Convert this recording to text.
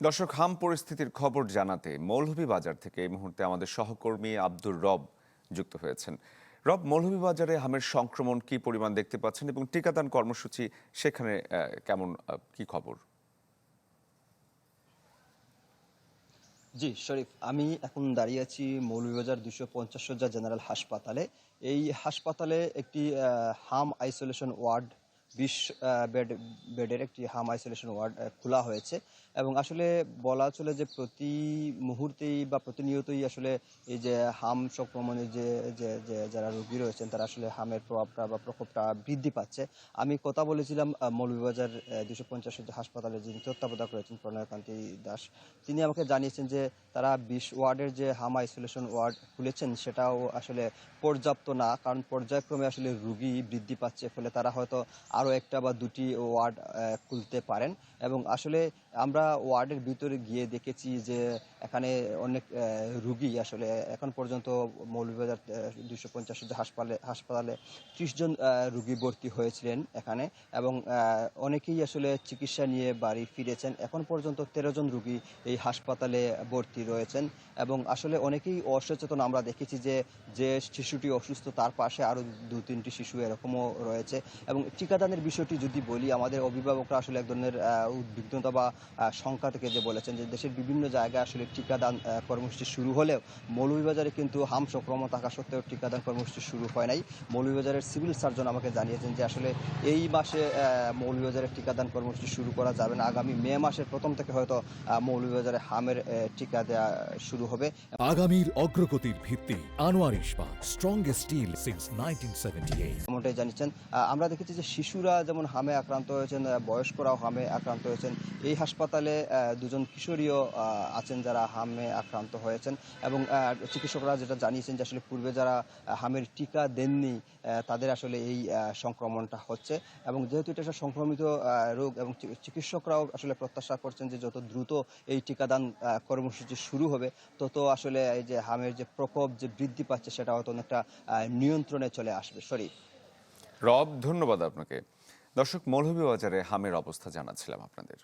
দর্শক, হাম পরিস্থিতির খবর জানাতে মৌলভীবাজার থেকে এই মুহূর্তে আমাদের সহকর্মী আব্দুর রব যুক্ত হয়েছেন। রব, মৌলভীবাজারে হামের সংক্রমণ কি পরিমাণ দেখতে পাচ্ছেন এবং টিকাদান কর্মসূচি সেখানে কেমন, কি খবর? জি, শরীফ। আমি এখন দাঁড়িয়ে আছি মৌলভীবাজার ২৫০ শয্যা জেনারেল হাসপাতালে। এই হাসপাতালে একটি হাম আইসোলেশন ওয়ার্ড ২০ বেডের একটি হাম আইসোলেশন ওয়ার্ড খোলা হয়েছে এবং আসলে বলা চলে যে প্রতি মুহূর্তেই বা প্রতিনিয়তই আসলে এই যে হাম সংক্রমণের যে যারা রোগী রয়েছেন তারা আসলে হামের প্রভাবটা বা প্রকোপটা বৃদ্ধি পাচ্ছে। আমি কথা বলেছিলাম মৌলভীবাজার ২৫০ শয্যা হাসপাতালের যিনি তত্ত্বাবধায়ক রয়েছেন প্রণয়কান্তি দাস। তিনি আমাকে জানিয়েছেন যে তারা ২০ ওয়ার্ডের যে হাম আইসোলেশন ওয়ার্ড খুলেছেন সেটাও আসলে পর্যাপ্ত না, কারণ পর্যায়ক্রমে আসলে রোগী বৃদ্ধি পাচ্ছে, ফলে তারা হয়তো আরও একটা বা দুটি ওয়ার্ড খুলতে পারেন। এবং আসলে আমরা ওয়ার্ডের ভিতরে গিয়ে দেখেছি যে এখানে অনেক রোগী আসলে এখন পর্যন্ত মৌলভীবাজার ২৫০ শয্যা হাসপাতালে ৩০ জন রোগী ভর্তি হয়েছিলেন এখানে এবং অনেকেই আসলে চিকিৎসা নিয়ে বাড়ি ফিরেছেন। এখন পর্যন্ত ১৩ জন রোগী এই হাসপাতালে ভর্তি রয়েছেন এবং আসলে অনেকেই অসচেতন। আমরা দেখেছি যে যে শিশুটি অসুস্থ তার পাশে আরও ২-৩টি শিশু এরকমও রয়েছে। এবং টিকাদানের বিষয়টি যদি বলি, আমাদের অভিভাবকরা আসলে এক ধরনের উদ্বিগ্নতা বা শঙ্কা থেকে যে বলেছেন যে দেশের বিভিন্ন জায়গায় আসলে টিকাদান কর্মসূচি শুরু হলেও মৌলভীবাজারে কিন্তু হাম সংক্রমণ থাকা সত্ত্বেও টিকাদান কর্মসূচি শুরু হয় নাই। মৌলভীবাজারের সিভিল সার্জন আমাকে জানিয়েছেন যে আসলে এই মাসে মৌলভীবাজারের টিকাদান কর্মসূচি শুরু করা যাবে না। আগামী মে মাসের প্রথম থেকে হয়তো মৌলভীবাজারে হামের টিকা দেওয়া শুরু হবে। আগামীর অগ্রগতির ভিত্তি আনোয়ার ইস্পাত, স্ট্রংগেস্ট স্টিল সিন্স 1978। এমনটাই জানিয়েছেন। আমরা দেখেছি যে শিশুরা যেমন হামে আক্রান্ত হয়েছেন, বয়স্করাও হামে আক্রান্ত হয়েছেন। এই হাসপাতালে দুজন কিশোরীও আছেন যারা হামে আক্রান্ত হয়েছেন এবং চিকিৎসকরা যেটা জানিয়েছেন যে আসলে পূর্বে যারা হামের টিকা দেননি তাদের আসলে এই সংক্রমণটা হচ্ছে এবং যেহেতু এটা একটা সংক্রমিত রোগ এবং চিকিৎসকরাও আসলে প্রত্যাশা করছেন যে যত দ্রুত এই টিকাদান কর্মসূচি শুরু হবে তত আসলে এই যে হামের যে প্রকোপ যে বৃদ্ধি পাচ্ছে সেটা হয়তো অনেকটা নিয়ন্ত্রণে চলে আসবে। শরীফ। রব, ধন্যবাদ আপনাকে। দর্শক, মৌলভীবাজারে হামের অবস্থা জানাচ্ছিলাম আপনাদের।